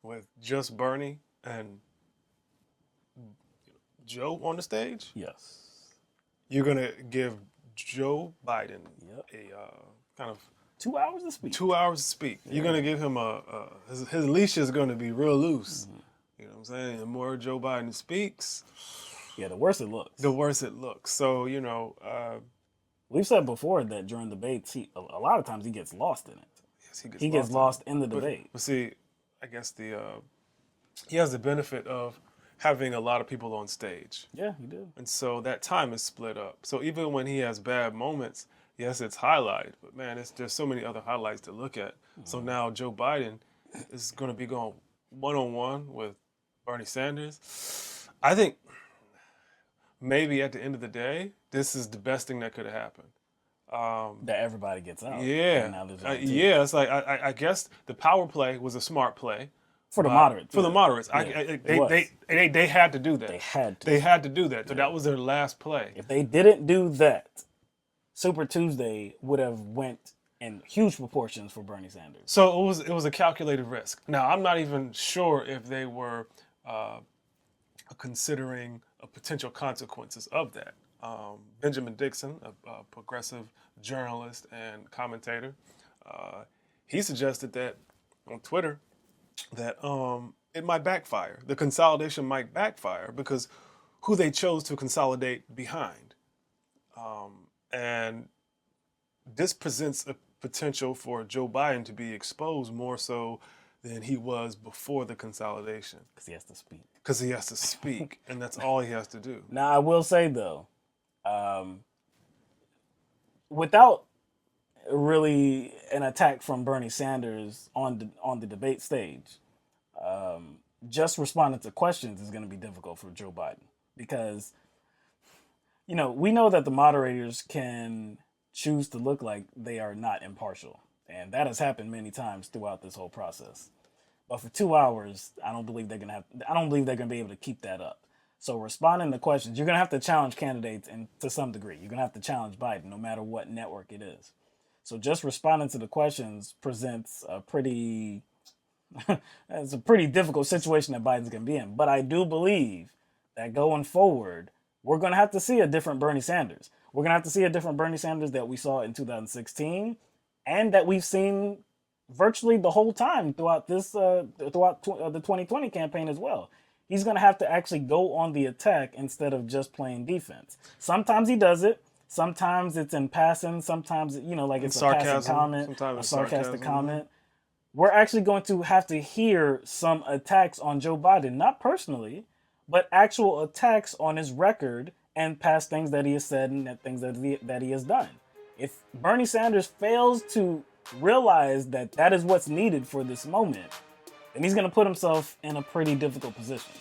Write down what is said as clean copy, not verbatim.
with just Bernie and Joe on the stage, Yes. you're going to give Joe Biden Yep. a kind of 2 hours to speak. 2 hours to speak. Yeah. You're going to give him his leash is going to be real loose. Mm-hmm. You know what I'm saying? The more Joe Biden speaks, yeah, the worse it looks. The worse it looks. So, we've said before that during debates, a lot of times he gets lost in it. Yes, he gets lost in the debate. But see, I guess he has the benefit of having a lot of people on stage. Yeah, he do. And so that time is split up. So even when he has bad moments, yes, it's highlighted. But man, there's so many other highlights to look at. Mm-hmm. So now Joe Biden is going to be going one-on-one with Bernie Sanders. I think maybe at the end of the day, this is the best thing that could have happened. That everybody gets out. Yeah. Yeah, it's like I guess the power play was a smart play. For the moderates. For the moderates. Yeah, they had to do that. They had to do that. So that was their last play. If they didn't do that, Super Tuesday would have went in huge proportions for Bernie Sanders. So it was a calculated risk. Now, I'm not even sure if they were considering potential consequences of that. Benjamin Dixon, a progressive journalist and commentator, he suggested that on Twitter that it might backfire. The consolidation might backfire because who they chose to consolidate behind. And this presents a potential for Joe Biden to be exposed more so than he was before the consolidation. Because he has to speak. And that's all he has to do. Now, I will say, though, without really an attack from Bernie Sanders on the debate stage, just responding to questions is going to be difficult for Joe Biden because, we know that the moderators can choose to look like they are not impartial, and that has happened many times throughout this whole process. But for 2 hours, I don't believe they're going to be able to keep that up. So responding to questions, you're going to have to challenge candidates, and to some degree, you're going to have to challenge Biden, no matter what network it is. So just responding to the questions presents it's a pretty difficult situation that Biden's going to be in. But I do believe that going forward, we're going to have to see a different Bernie Sanders. We're going to have to see a different Bernie Sanders that we saw in 2016 and that we've seen virtually the whole time throughout the 2020 campaign as well. He's going to have to actually go on the attack instead of just playing defense. Sometimes he does it. Sometimes it's in passing. Sometimes, it's a passing comment, a sarcastic comment. We're actually going to have to hear some attacks on Joe Biden, not personally, but actual attacks on his record and past things that he has said and things that he has done. If Bernie Sanders fails to realize that is what's needed for this moment, then he's going to put himself in a pretty difficult position.